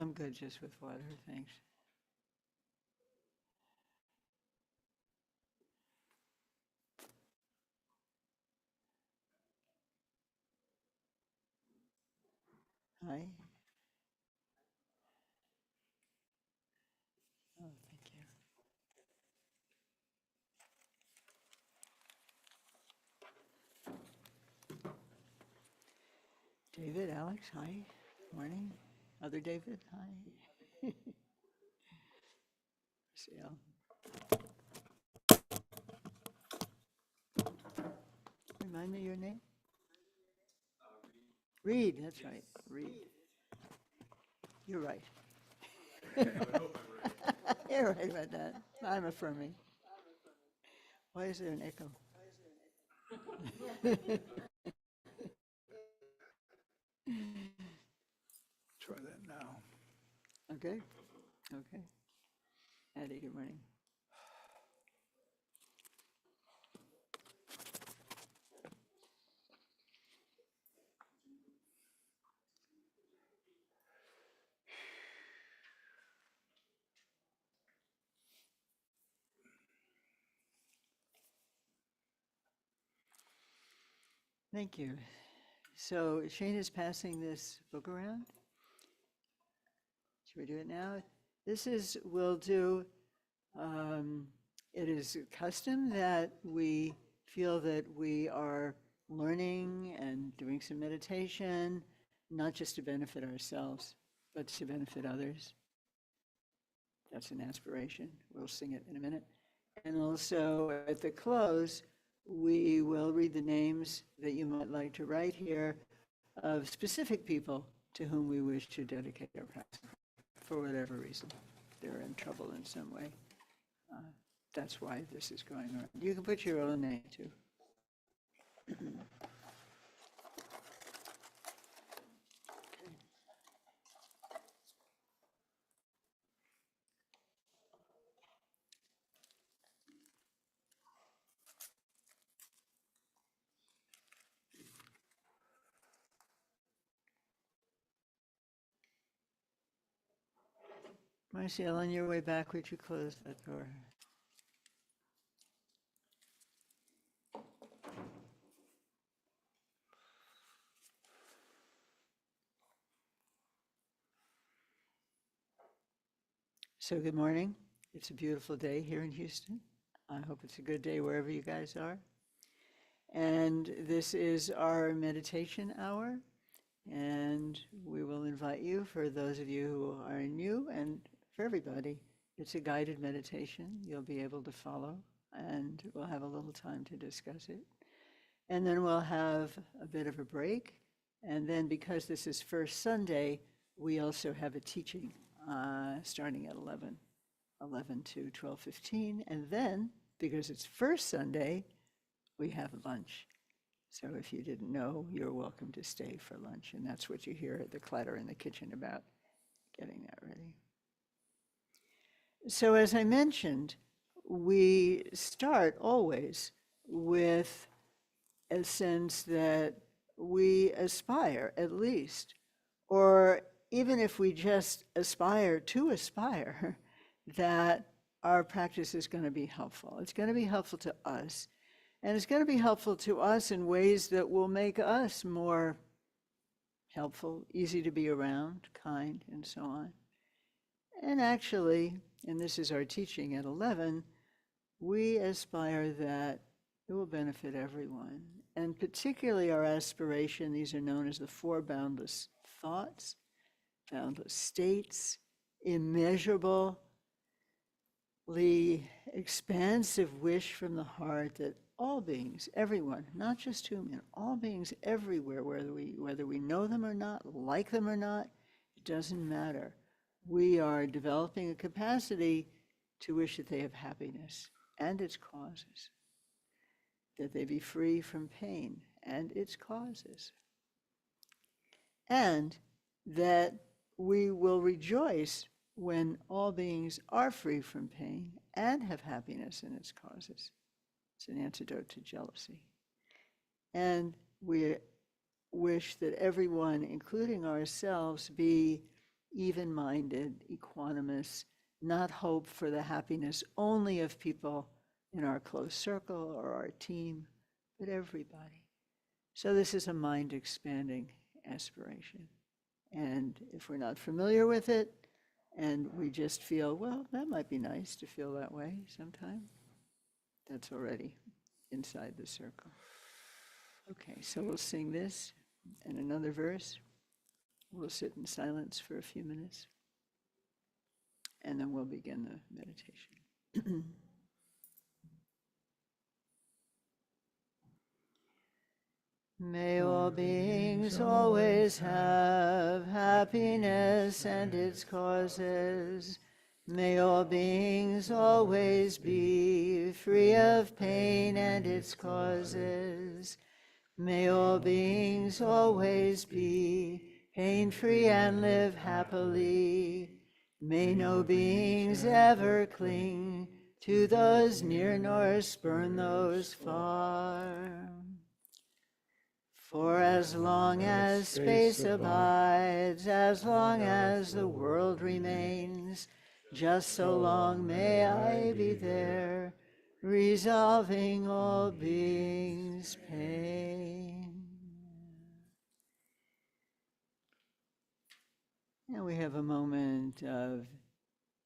I'm good just with water, thanks. Hi. Oh, thank you. David, Alex, hi. Morning. Other David, hi. Seal. Remind me your name? Reed, that's right. Reed. You're right. You're right about that. I'm affirming. Why is there an echo? Try that now. Okay. Okay. Addie, good morning. Thank you. So Shane is passing this book around. Should we do it now? We'll do, um, it is custom that we feel that we are learning and doing some meditation, not just to benefit ourselves, but to benefit others. That's an aspiration. We'll sing it in a minute. And also at the close, we will read the names that you might like to write here of specific people to whom we wish to dedicate our practice for whatever reason. They're in trouble in some way. Uh, that's why this is going on. You can put your own name too. Marciel, on your way back, would you close that door? So good morning. It's a beautiful day here in Houston. I hope it's a good day wherever you guys are. And this is our meditation hour. And we will invite you, for those of you who are new, and for everybody, it's a guided meditation you'll be able to follow. And we'll have a little time to discuss it. And then we'll have a bit of a break. And then because this is first Sunday, we also have a teaching starting at 11 to 12:15. And then, because it's first Sunday, we have lunch. So if you didn't know, you're welcome to stay for lunch. And that's what you hear the clatter in the kitchen about getting that ready. So as I mentioned, we start always with a sense that we aspire, at least, or even if we just aspire to aspire, that our practice is going to be helpful. It's going to be helpful to us. And it's going to be helpful to us in ways that will make us more helpful, easy to be around, kind, and so on. And actually, and this is our teaching at 11, we aspire that it will benefit everyone. And particularly our aspiration, these are known as the four boundless thoughts, boundless states, immeasurably expansive wish from the heart that all beings, everyone, not just human, all beings everywhere, whether we know them or not, like them or not, it doesn't matter. We are developing a capacity to wish that they have happiness and its causes, that they be free from pain and its causes, and that we will rejoice when all beings are free from pain and have happiness and its causes. It's an antidote to jealousy. And we wish that everyone, including ourselves, be even-minded, equanimous, not hope for the happiness only of people in our close circle or our team, but everybody. So this is a mind-expanding aspiration. And if we're not familiar with it, and we just feel, well, that might be nice to feel that way sometime, that's already inside the circle. Okay, so we'll sing this and another verse. We'll sit in silence for a few minutes, and then we'll begin the meditation. May all beings always have happiness and its causes. May all beings always be free of pain and its causes. May all beings always be pain-free and live happily. May no beings ever cling to those near nor spurn those far. For as long as space abides, as long as the world remains, just so long may I be there, resolving all beings' pain. Now we have a moment of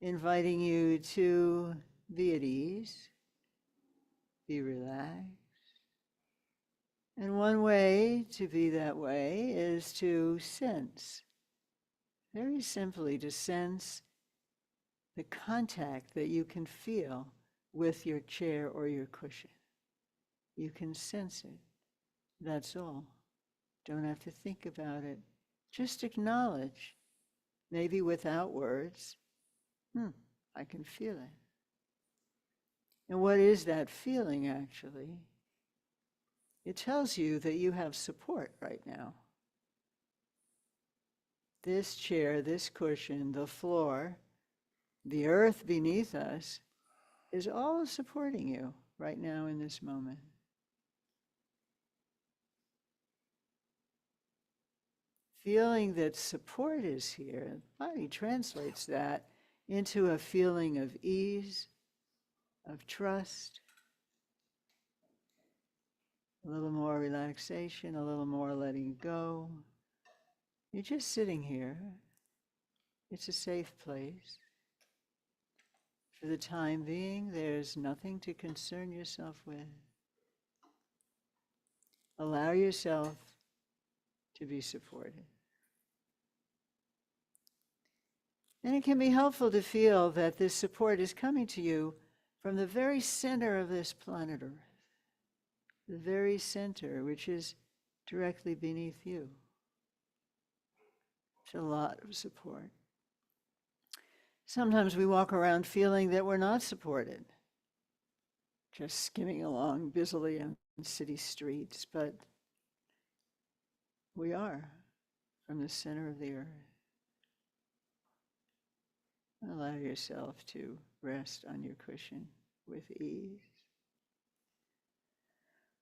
inviting you to be at ease, be relaxed. And one way to be that way is to sense, very simply to sense the contact that you can feel with your chair or your cushion. You can sense it. That's all. Don't have to think about it. Just acknowledge, maybe without words, I can feel it. And what is that feeling actually? It tells you that you have support right now. This chair, this cushion, the floor, the earth beneath us is all supporting you right now in this moment. Feeling that support is here, the body translates that into a feeling of ease, of trust, a little more relaxation, a little more letting go. You're just sitting here. It's a safe place. For the time being, there's nothing to concern yourself with. Allow yourself to be supported. And it can be helpful to feel that this support is coming to you from the very center of this planet Earth. The very center, which is directly beneath you. It's a lot of support. Sometimes we walk around feeling that we're not supported, just skimming along busily on city streets, but we are from the center of the earth. Allow yourself to rest on your cushion with ease.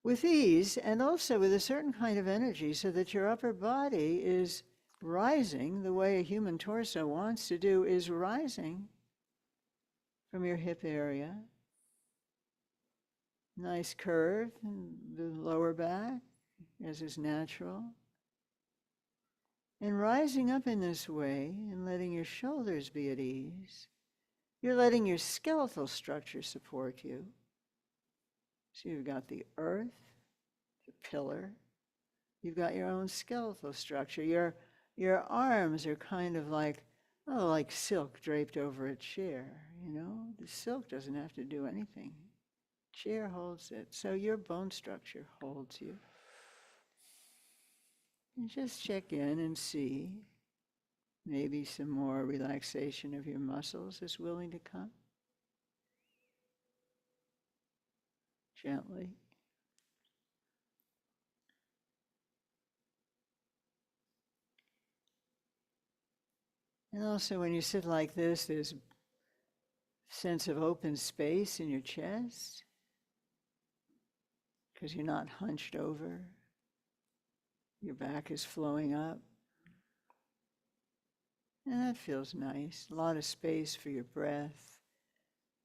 With ease, and also with a certain kind of energy, so that your upper body is rising the way a human torso wants to do, is rising from your hip area. Nice curve in the lower back, as is natural. And rising up in this way and letting your shoulders be at ease, you're letting your skeletal structure support you. So you've got the earth, the pillar, you've got your own skeletal structure. Your arms are kind of like silk draped over a chair, you know? The silk doesn't have to do anything. Chair holds it, so your bone structure holds you. And just check in and see. Maybe some more relaxation of your muscles is willing to come. Gently. And also when you sit like this, there's a sense of open space in your chest because you're not hunched over. Your back is flowing up. And that feels nice. A lot of space for your breath,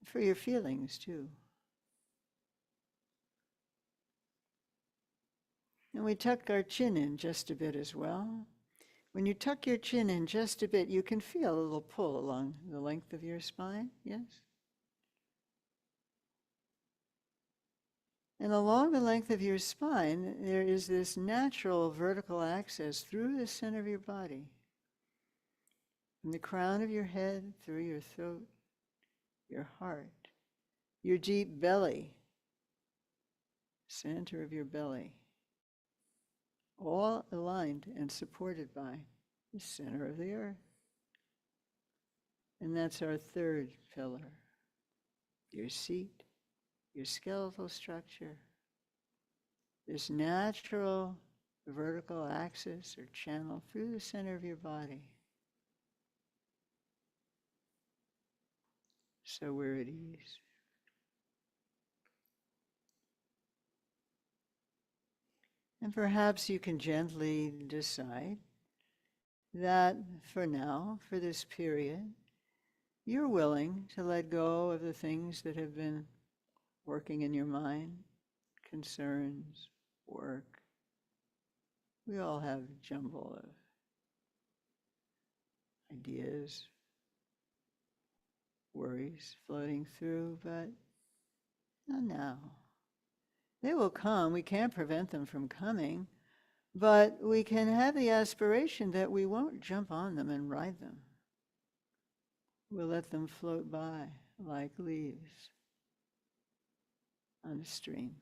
for your feelings too. And we tuck our chin in just a bit as well. When you tuck your chin in just a bit, you can feel a little pull along the length of your spine, yes? And along the length of your spine, there is this natural vertical access through the center of your body. From the crown of your head, through your throat, your heart, your deep belly, center of your belly, all aligned and supported by the center of the earth. And that's our third pillar, your seat, your skeletal structure, this natural vertical axis or channel through the center of your body. So we're at ease. And perhaps you can gently decide that for now, for this period, you're willing to let go of the things that have been working in your mind, concerns, work. We all have a jumble of ideas, worries floating through, but not now. They will come. We can't prevent them from coming, but we can have the aspiration that we won't jump on them and ride them. We'll let them float by like leaves on a stream.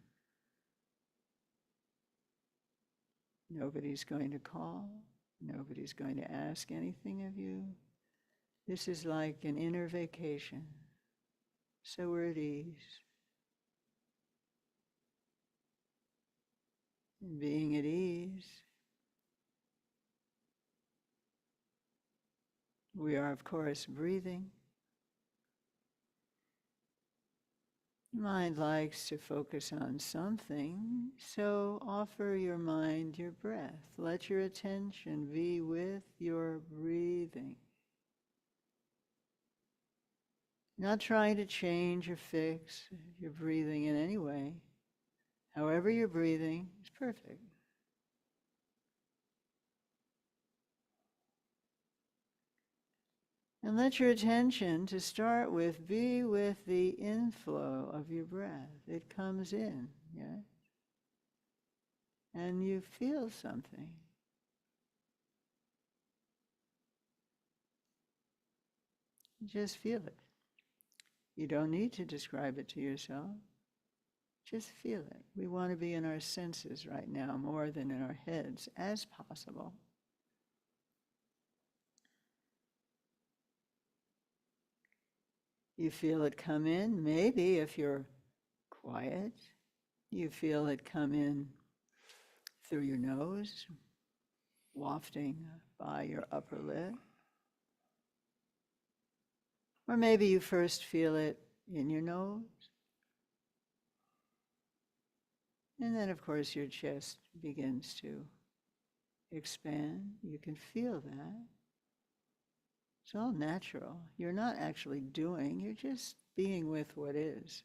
Nobody's going to call. Nobody's going to ask anything of you. This is like an inner vacation. So we're at ease. And being at ease, we are, of course, breathing. Mind likes to focus on something, so offer your mind your breath. Let your attention be with your breathing. Not trying to change or fix your breathing in any way. However you're breathing is perfect. And let your attention, to start with, be with the inflow of your breath. It comes in, yes? And you feel something. Just feel it. You don't need to describe it to yourself. Just feel it. We want to be in our senses right now more than in our heads as possible. You feel it come in. Maybe if you're quiet, you feel it come in through your nose, wafting by your upper lip. Or maybe you first feel it in your nose. And then, of course, your chest begins to expand. You can feel that. It's all natural. You're not actually doing, you're just being with what is.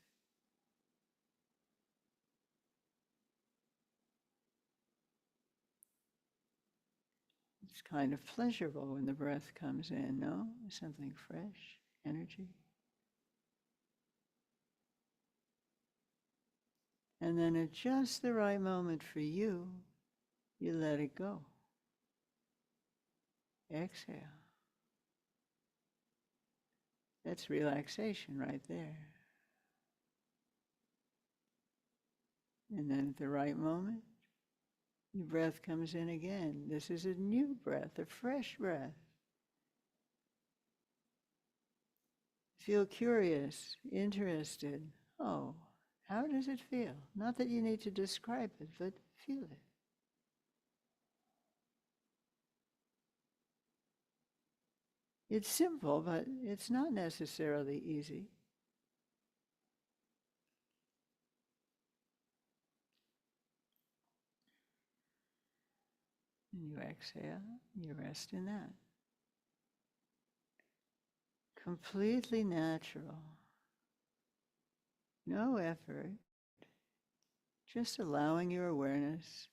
It's kind of pleasurable when the breath comes in, no? Something fresh, energy. And then at just the right moment for you, you let it go. Exhale. That's relaxation right there. And then at the right moment, your breath comes in again. This is a new breath, a fresh breath. Feel curious, interested. Oh, how does it feel? Not that you need to describe it, but feel it. It's simple, but it's not necessarily easy. And you exhale, you rest in that. completely natural. No effort, just allowing your awareness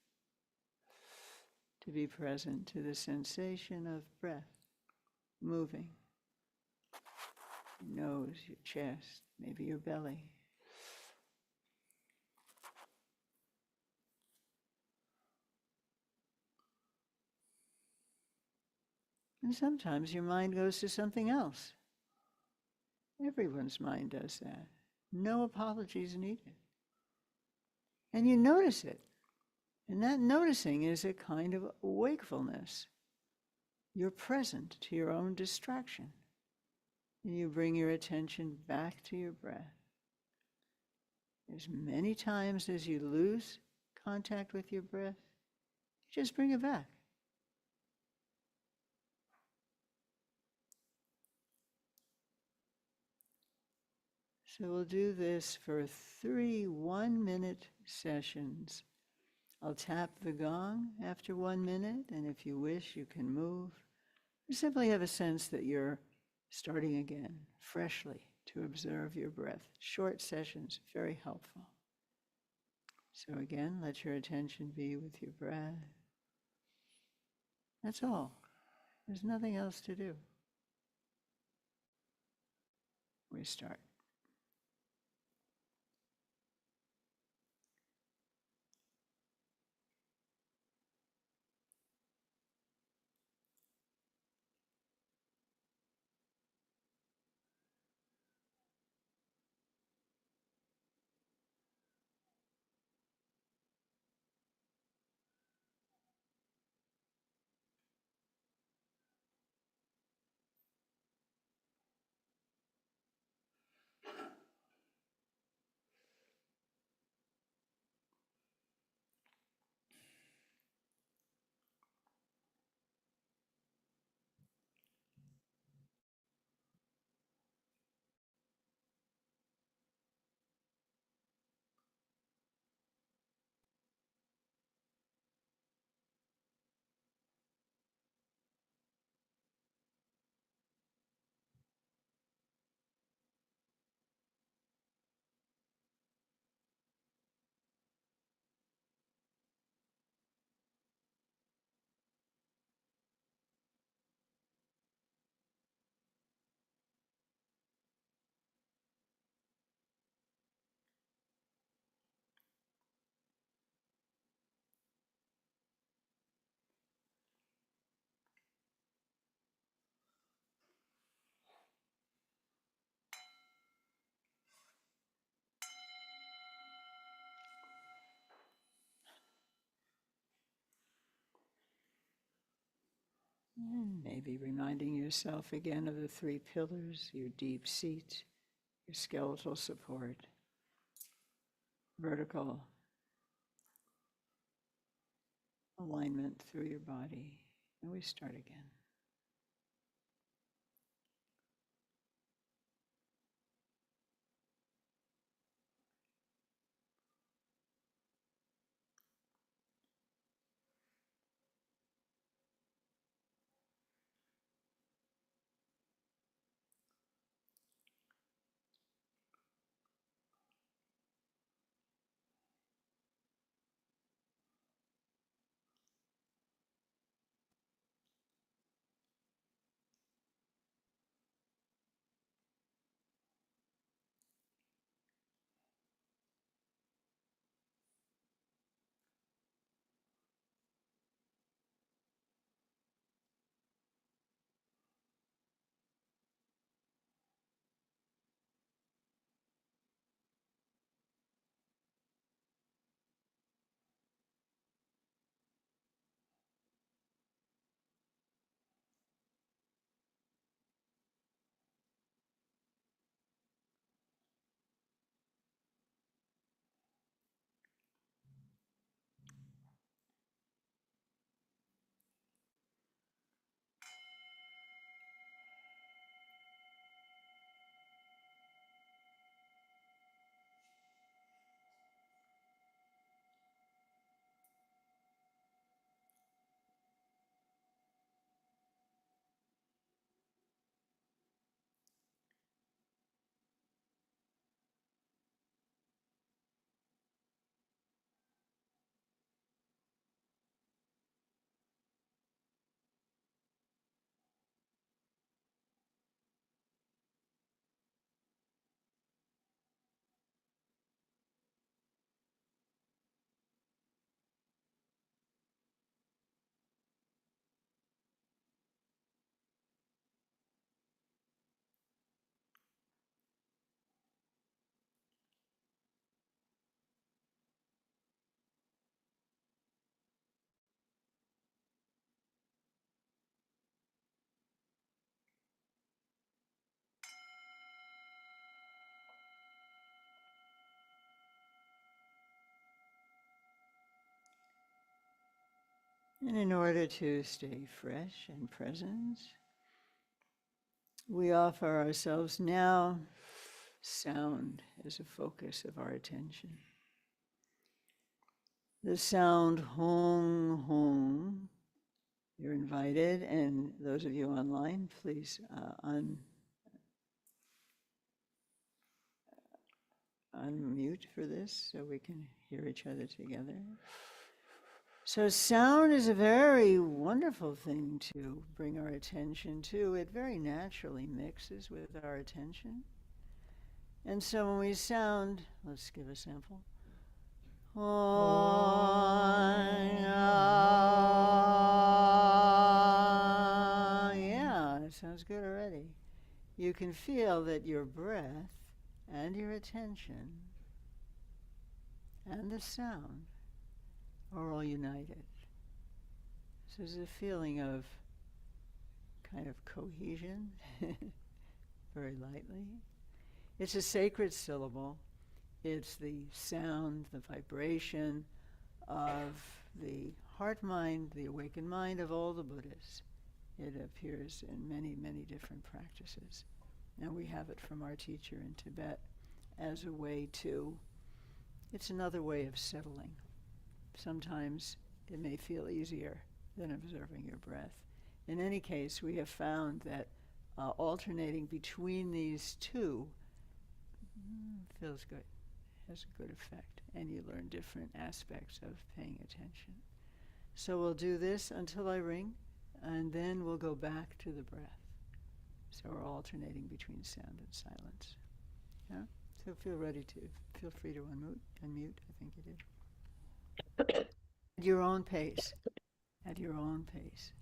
to be present to the sensation of breath moving. Your nose, your chest, maybe your belly. And sometimes your mind goes to something else. Everyone's mind does that. No apologies needed. And you notice it. And that noticing is a kind of wakefulness. You're present to your own distraction. And you bring your attention back to your breath. As many times as you lose contact with your breath, just bring it back. So we'll do this for 3 1-minute sessions. I'll tap the gong after 1 minute, and if you wish, you can move. Or simply have a sense that you're starting again, freshly, to observe your breath. Short sessions, very helpful. So again, let your attention be with your breath. That's all. There's nothing else to do. We start. And maybe reminding yourself again of the 3 pillars, your deep seat, your skeletal support, vertical alignment through your body. And we start again. And in order to stay fresh and present, we offer ourselves now sound as a focus of our attention. The sound hong hong. You're invited, and those of you online, please unmute for this so we can hear each other together. So sound is a very wonderful thing to bring our attention to. It very naturally mixes with our attention. And so when we sound, let's give a sample. Yeah, it sounds good already. You can feel that your breath and your attention and the sound are all united. So there's a feeling of kind of cohesion, very lightly. It's a sacred syllable. It's the sound, the vibration of the heart mind, the awakened mind of all the Buddhas. It appears in many, many different practices. And we have it from our teacher in Tibet as a way to, it's another way of settling. Sometimes it may feel easier than observing your breath. In any case, we have found that alternating between these two feels good, has a good effect, and you learn different aspects of paying attention. So we'll do this until I ring, and then we'll go back to the breath. So we're alternating between sound and silence. Yeah? So feel free to unmute, I think you did. At your own pace. At your own pace.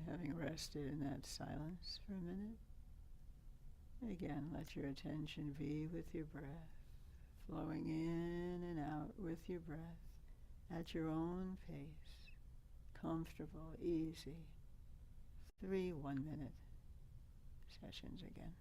Having rested in that silence for a minute, again, let your attention be with your breath, flowing in and out with your breath at your own pace, comfortable, easy. 3 1-minute sessions again.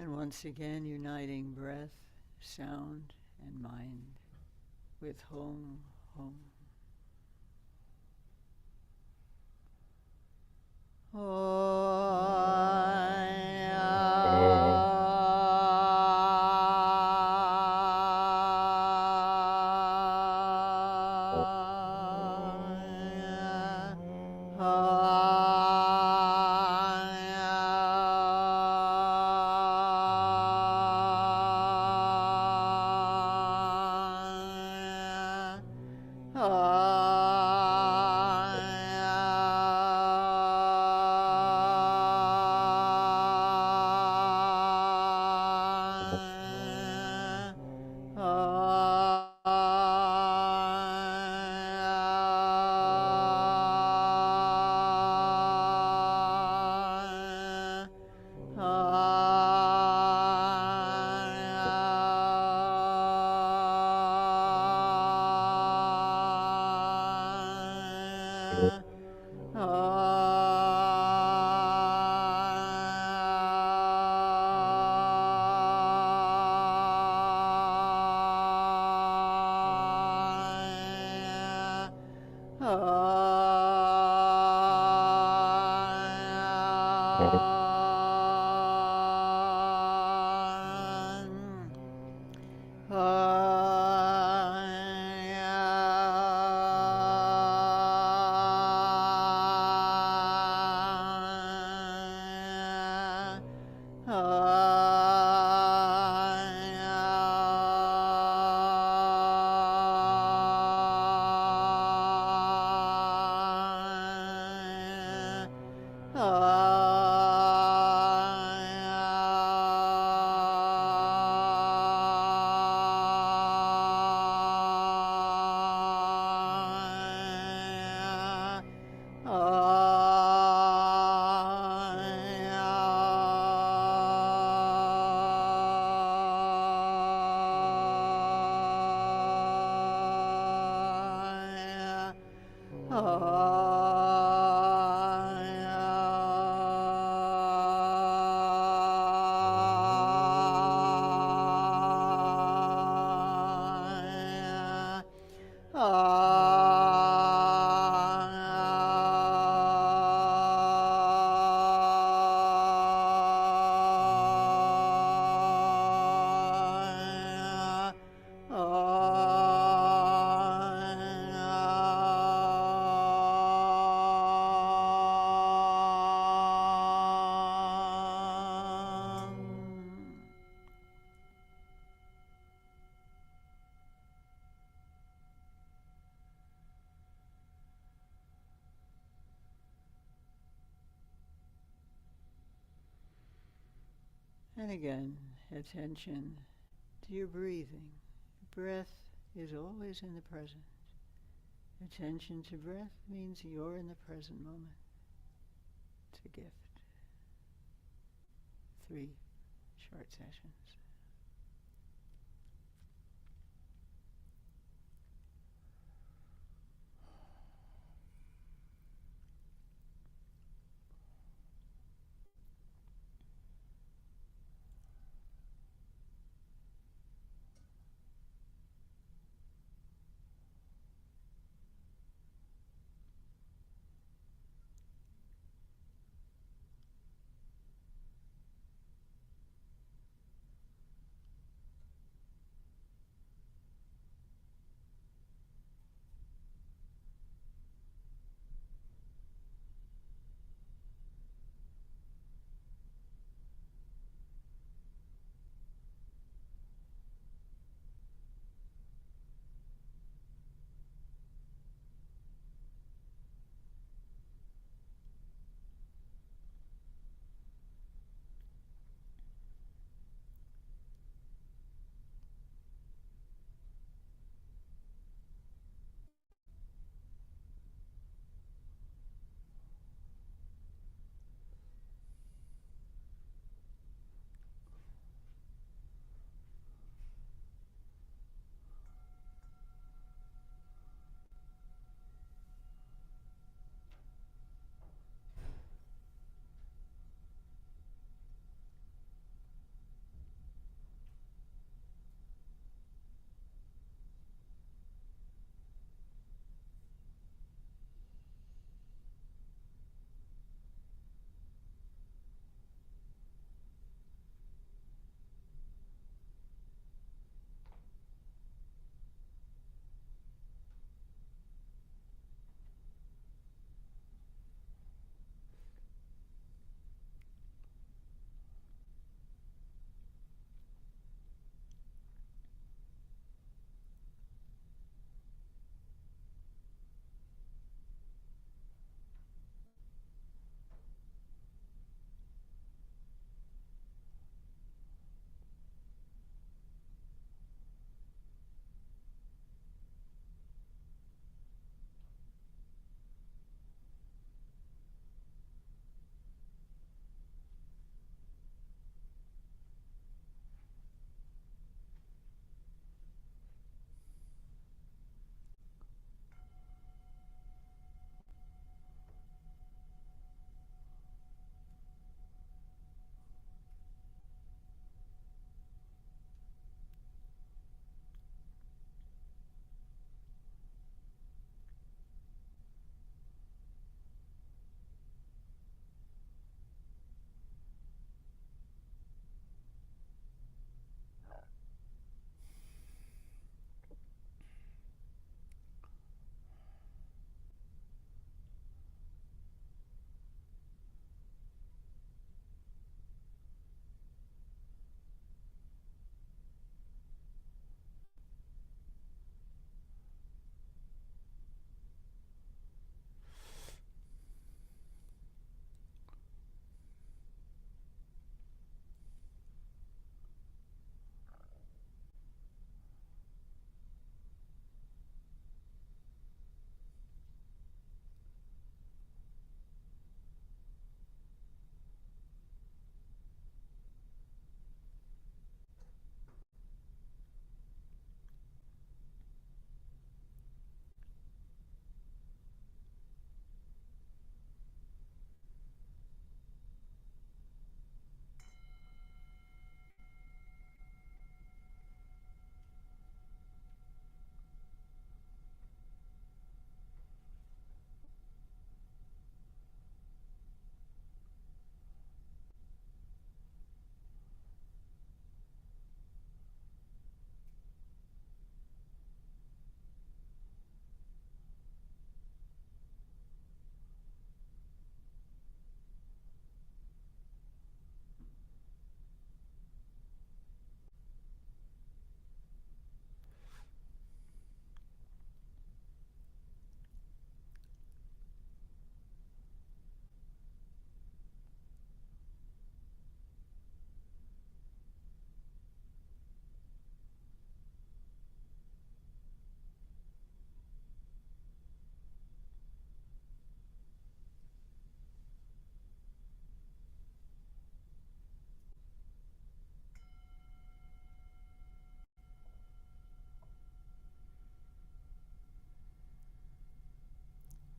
And once again, uniting breath, sound, and mind with home, home. And again, attention to your breathing. Breath is always in the present. Attention to breath means you're in the present moment. It's a gift. 3 short sessions.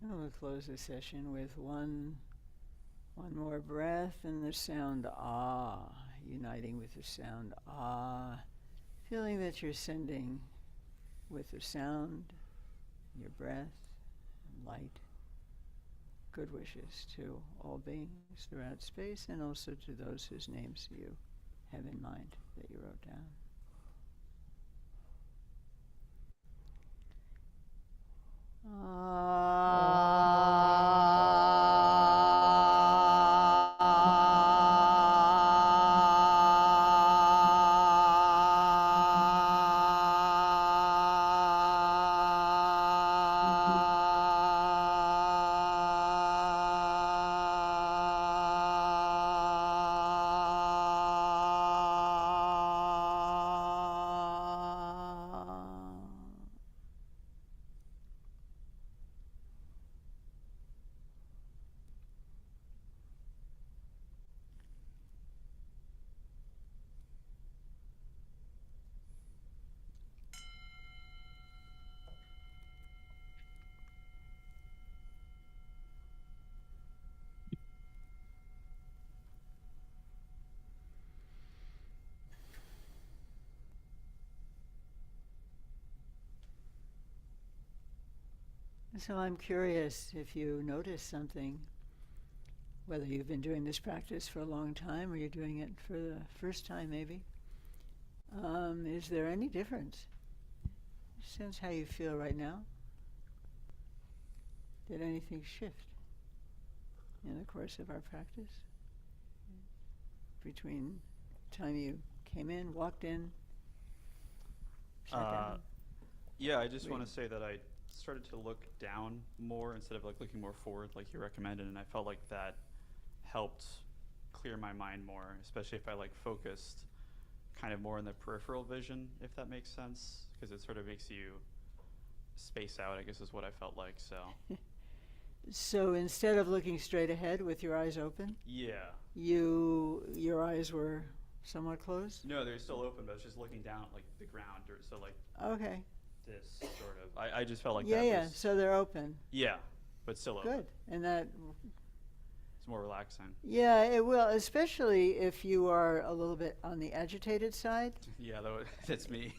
We'll close the session with one more breath and the sound ah, uniting with the sound ah, feeling that you're sending with the sound, your breath, and light, good wishes to all beings throughout space and also to those whose names you have in mind that you wrote down. So I'm curious if you notice something, whether you've been doing this practice for a long time or you're doing it for the first time maybe. Is there any difference? Sense how you feel right now? Did anything shift in the course of our practice? Between the time you came in, walked in, sat down? Yeah, I just want Wait. to say that I started to look down more instead of like looking more forward like you recommended, and I felt like that helped clear my mind more, especially if I like focused kind of more in the peripheral vision, if that makes sense, because it sort of makes you space out, I guess is what I felt like. So So instead of looking straight ahead with your eyes open, yeah, your eyes were somewhat closed? no, they're still open, but I was just looking down at like the ground, or so like Okay. this sort of. I just felt like Yeah, that yeah. was So they're open. yeah, but still open. Good. And that, It's more relaxing. yeah, it will, especially if you are a little bit on the agitated side. Yeah, that's me.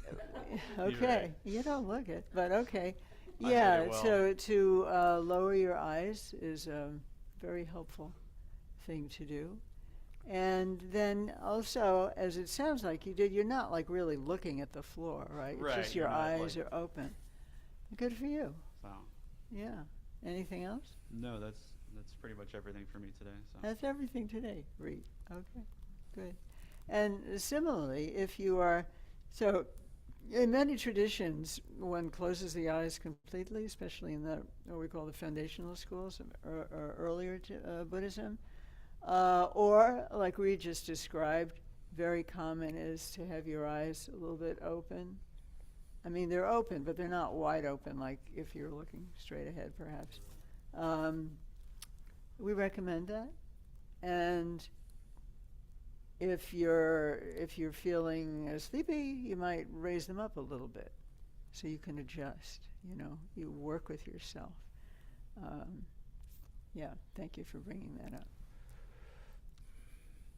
Okay. right. You don't look it, but okay. I hid Yeah, it well. so to lower your eyes is a very helpful thing to do. And then also, as it sounds like you did, you're not like really looking at the floor, right? It's Right, just your you're not, eyes like- are open. Good for you. So Yeah. Anything else? no, that's pretty much everything for me today. So That's everything today, Reed. Okay, good. And similarly, if you are, so in many traditions, one closes the eyes completely, especially in the what we call the foundational schools or earlier Buddhism. Or, like Reed just described, very common is to have your eyes a little bit open. I mean, they're open, but they're not wide open, like if you're looking straight ahead, perhaps. We recommend that. And if you're feeling sleepy, you might raise them up a little bit so you can adjust. You work with yourself. Yeah, thank you for bringing that up.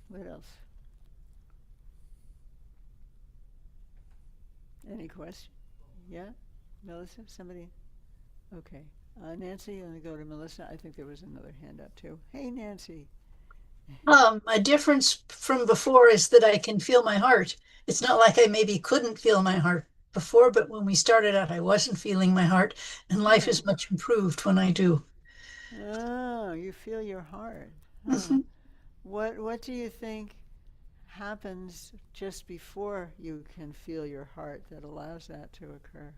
What else? Any question? Yeah? Melissa? Somebody? Okay. Nancy, I'm going to go to Melissa. I think there was another hand up too. Hey, Nancy. A difference from before is that I can feel my heart. It's not like I maybe couldn't feel my heart before, but when we started out, I wasn't feeling my heart, and life is much improved when I do. Oh, you feel your heart. Huh. Mhm. What do you think happens just before you can feel your heart that allows that to occur?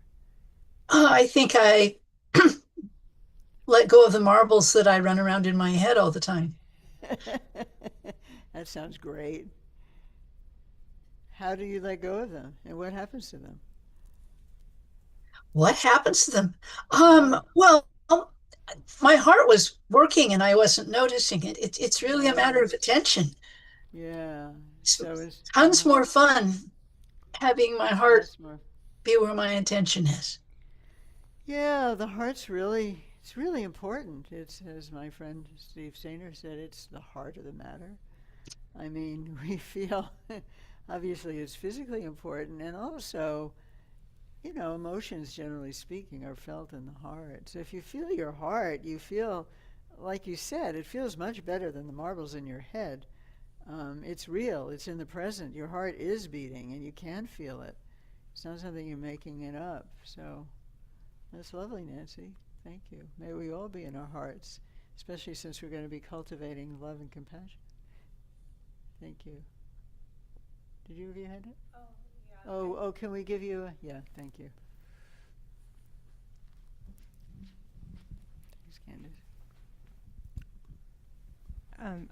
I think I let go of the marbles that I run around in my head all the time. That sounds great. How do you let go of them, and what happens to them? What happens to them? Yeah. Well, my heart was working and I wasn't noticing it. It's really a matter of attention. Yeah. It's So it's tons more fun having my heart lots more. be where my attention is. Yeah, the heart's really It's really important. It's, as my friend Steve Stainer said, it's the heart of the matter. I mean, we feel, obviously it's physically important, and also, you know, emotions, generally speaking, are felt in the heart. So if you feel your heart, you feel, like you said, it feels much better than the marbles in your head. It's real. It's in the present. Your heart is beating, and you can feel it. It's not something you're making it up. So that's lovely, Nancy. Thank you. May we all be in our hearts, especially since we're going to be cultivating love and compassion. Thank you. Did you have your hand up? Oh, can we give you a, yeah, thank you. Thanks, Candace.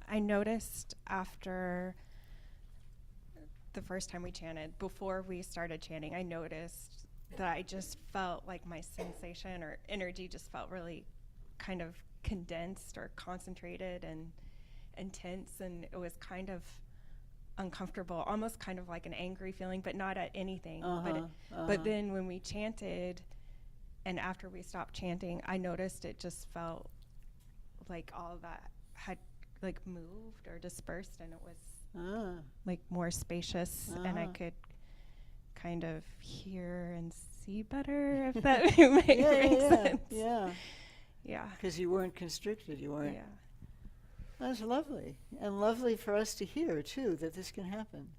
I noticed after the first time we chanted, before we started chanting, I noticed that I just felt like my sensation or energy just felt really kind of condensed or concentrated and intense, and it was kind of uncomfortable, almost kind of like an angry feeling, but not at anything. But then when we chanted, and after we stopped chanting, I noticed it just felt like all that had like moved or dispersed, and it was like more spacious, and I could kind of hear and see better, if that makes sense. Yeah. Because you weren't constricted, you weren't. Yeah. That's lovely. And lovely for us to hear, too, that this can happen.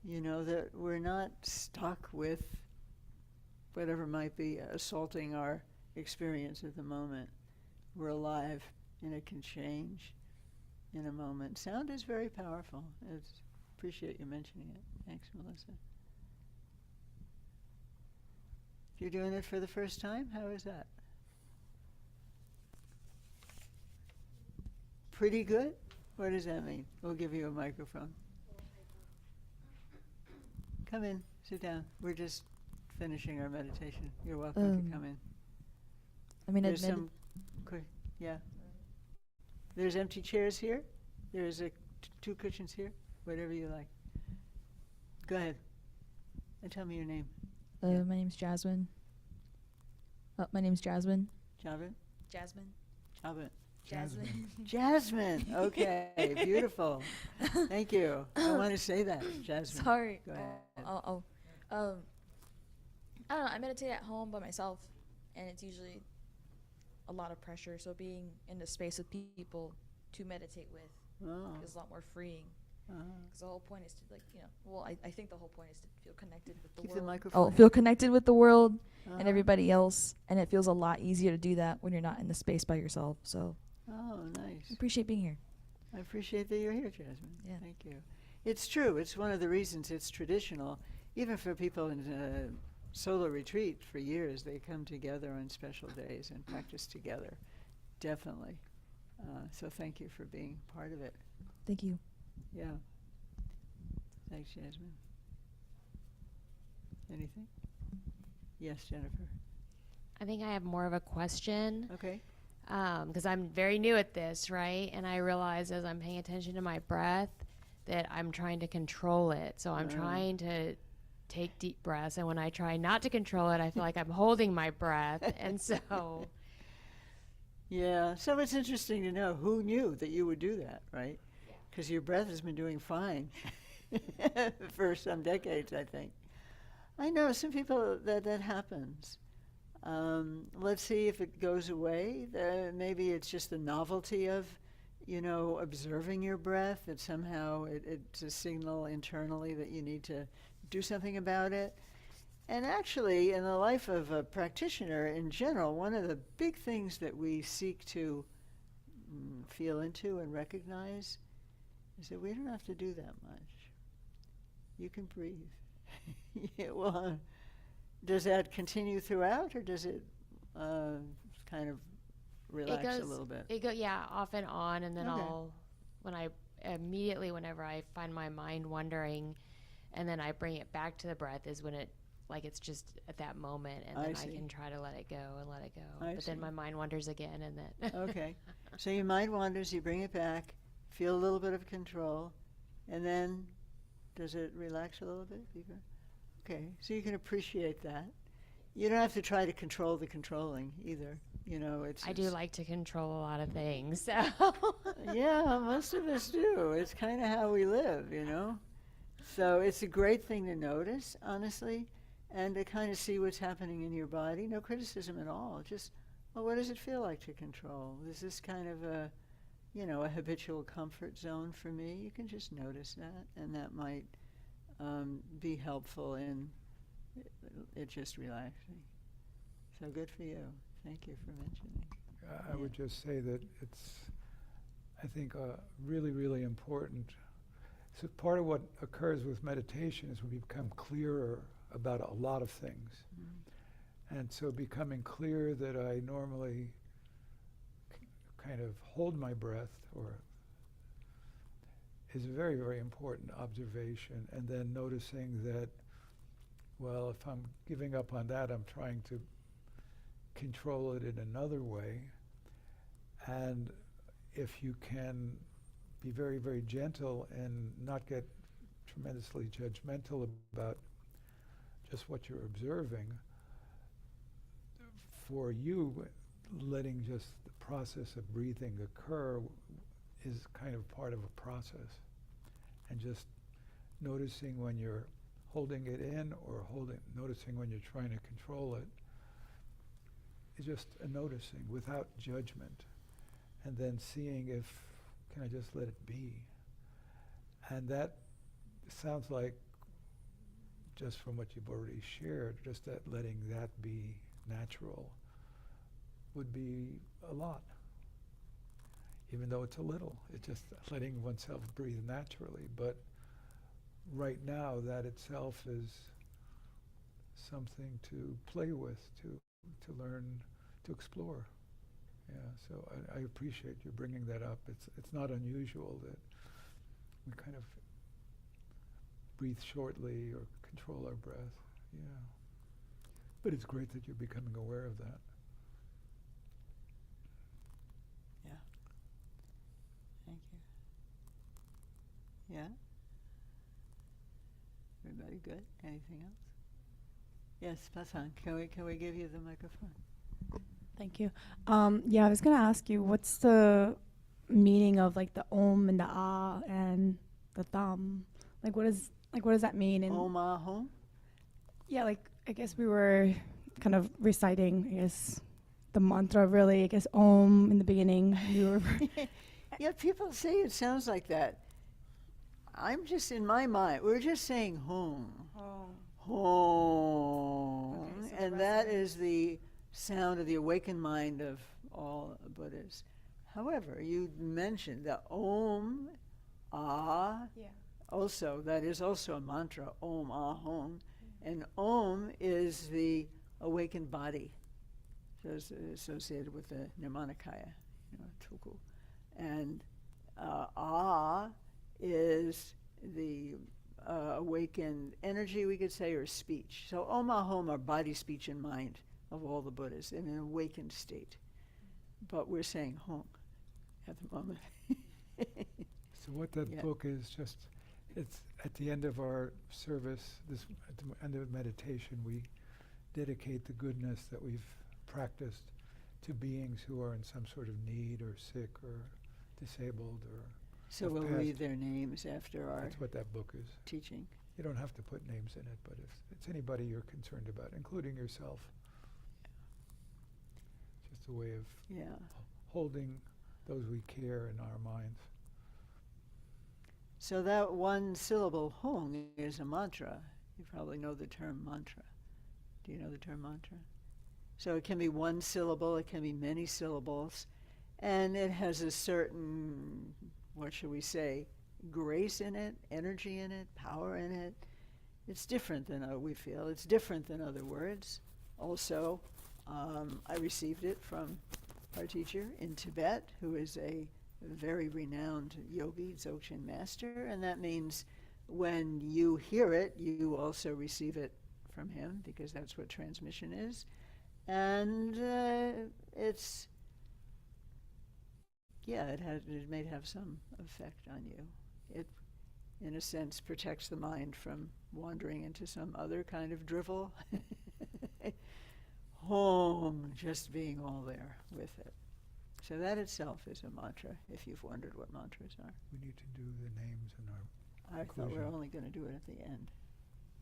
You know, that we're not stuck with whatever might be assaulting our experience at the moment. We're alive, and it can change in a moment. Sound is very powerful. Appreciate you mentioning it. Thanks, Melissa. You're doing it for the first time? How is that? Pretty good? What does that mean? We'll give you a microphone. Come in, sit down. We're just finishing our meditation. You're welcome to come in. I mean, There's some, yeah. There's empty chairs here. There's two cushions here. Whatever you like. Go ahead. And tell me your name. My name's Jasmine. My name's Jasmine. Javin? Jasmine. Javin. Jasmine. Jasmine. Okay, beautiful. Thank you. I want to say that, Jasmine. Sorry. Go ahead. I don't know. I meditate at home by myself, and it's usually a lot of pressure. So being in the space with people to meditate with is a lot more freeing. Because the whole point is to, like, you know, well, I think the whole point is to feel connected with the Keep world. the microphone. Feel connected with the world and everybody else, and it feels a lot easier to do that when you're not in the space by yourself. So Oh, nice. I appreciate being here. I appreciate that you're here, Jasmine. Yeah. Thank you. It's true. It's one of the reasons it's traditional. Even for people in solo retreat for years, they come together on special days and practice together. Definitely. So thank you for being part of it. Thank you. Yeah. Thanks, Jasmine. Anything? Yes, Jennifer. I think I have more of a question. Okay. Because I'm very new at this, right? And I realize as I'm paying attention to my breath that I'm trying to control it. So I'm trying to take deep breaths. And when I try not to control it, I feel like I'm holding my breath. And so. Yeah. So it's interesting to know who knew that you would do that, right? Because your breath has been doing fine for some decades, I think. I know some people that happens. Let's see if it goes away. Maybe it's just the novelty of, you know, observing your breath, that somehow it's a signal internally that you need to do something about it. And actually, in the life of a practitioner in general, one of the big things that we seek to feel into and recognize is that we don't have to do that much. You can breathe. Yeah, well, does that continue throughout, or does it kind of relax a little bit? Yeah, off and on, and then Okay. whenever I find my mind wandering, and then I bring it back to the breath is when it's just at that moment, and then I can try to let it go and let it go. But then my mind wanders again, and then. Okay. So your mind wanders, you bring it back, feel a little bit of control, and then does it relax a little bit deeper? Okay, so you can appreciate that. You don't have to try to control the controlling either. You know, it's. I do it's- like to control a lot of things. So Yeah, most of us do. It's kind of how we live, you know? So it's a great thing to notice, honestly, and to kind of see what's happening in your body. No criticism at all. Just, well, what does it feel like to control? Is this kind of a, you know, a habitual comfort zone for me? You can just notice that, and that might be helpful in it just relaxing. So good for you. Thank you for mentioning. I would just say that it's, I think, really, really important. So part of what occurs with meditation is we become clearer about a lot of things. And so becoming clear that I normally kind of hold my breath or is a very, very important observation. And then noticing that, well, if I'm giving up on that, I'm trying to control it in another way. And if you can be very, very gentle and not get tremendously judgmental about just what you're observing, for you, letting just the process of breathing occur is kind of part of a process. And just noticing when you're holding it in or noticing when you're trying to control it is just a noticing without judgment. And then seeing if, can I just let it be? And that sounds like, just from what you've already shared, just that letting that be natural would be a lot. Even though it's a little, it's just letting oneself breathe naturally. But right now, that itself is something to play with, to learn, to explore. Yeah, so I appreciate you bringing that up. It's not unusual that we kind of breathe shortly or control our breath. Yeah, but it's great that you're becoming aware of that. Yeah. Thank you. Yeah? Everybody good? Anything else? Yes, Pasan, can we give you the microphone? Thank you. Yeah, I was gonna ask you, what's the meaning of like the Om and the Ah and the Tham? Like, what does that mean? And Om Ah Hum? yeah, like I guess we were kind of reciting, I guess, the mantra. Really, I guess Om in the beginning. We were Yeah, people say it sounds like that. I'm just in my mind, we're just saying home. Home. Okay, so the And rest that of it- is the sound of the awakened mind of all Buddhas. However, you mentioned the Om, Ah, yeah. also, that is also a mantra, Om, Ah, Hum. And Om is the awakened body. So it's associated with the Nirmanakaya, Tuku. And Ah is the awakened energy, we could say, or speech. So Om, Ah, Hum are body, speech, and mind of all the Buddhas in an awakened state. But we're saying home at the moment. So what that Yeah. book is, just, it's at the end of our service, at the end of meditation, we dedicate the goodness that we've practiced to beings who are in some sort of need or sick or disabled or So of we'll past- read their names after our That's what that book is. teaching. You don't have to put names in it, but if it's anybody you're concerned about, including yourself, just a way of Yeah. holding those we care in our minds. So that one syllable hung is a mantra. You probably know the term mantra. Do you know the term mantra? So it can be one syllable, it can be many syllables, and it has a certain, what should we say, grace in it, energy in it, power in it. It's different than we feel. It's different than other words. Also, I received it from our teacher in Tibet, who is a very renowned yogi, Dzogchen master, and that means when you hear it, you also receive it from him, because that's what transmission is. And it may have some effect on you. It, in a sense, protects the mind from wandering into some other kind of drivel. home, just being all there with it. So that itself is a mantra, if you've wondered what mantras are. We need to do the names in our, I thought we were Conclusion. only going to do it at the end.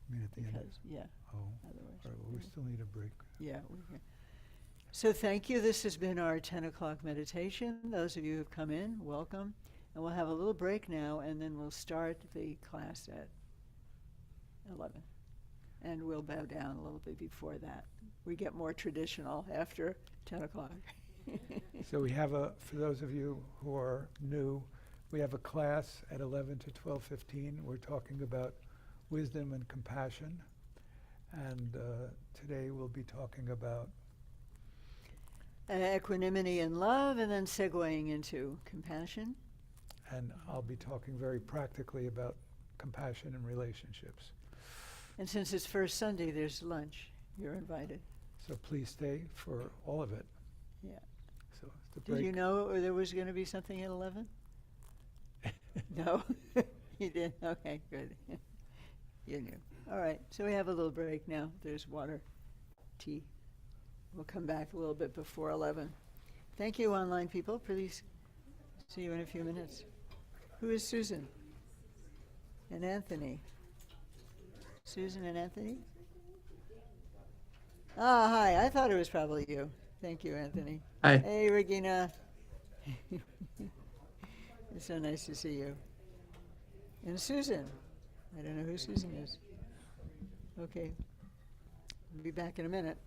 I mean, at the end. Because, yeah, Oh, otherwise. all right, well, we still need a break. Yeah. So thank you. This has been our 10 o'clock meditation. Those of you who've come in, welcome. And we'll have a little break now, and then we'll start the class at 11. And we'll bow down a little bit before that. We get more traditional after 10 o'clock. So we have for those of you who are new, we have a class at 11 to 12:15. We're talking about wisdom and compassion. And today we'll be talking about Equanimity and love, and then segueing into compassion. and I'll be talking very practically about compassion and relationships. And since it's first Sunday, there's lunch. You're invited. So please stay for all of it. Yeah. So the Did break. you know there was going to be something at 11? No? You did? Okay, good. You knew. All right, so we have a little break now. There's water, tea. We'll come back a little bit before 11. Thank you, online people. Please see you in a few minutes. Who is Susan? And Anthony? Susan and Anthony? Ah, hi. I thought it was probably you. Thank you, Anthony. Hi. Hey, Regina. It's so nice to see you. And Susan. I don't know who Susan is. Okay. We'll be back in a minute.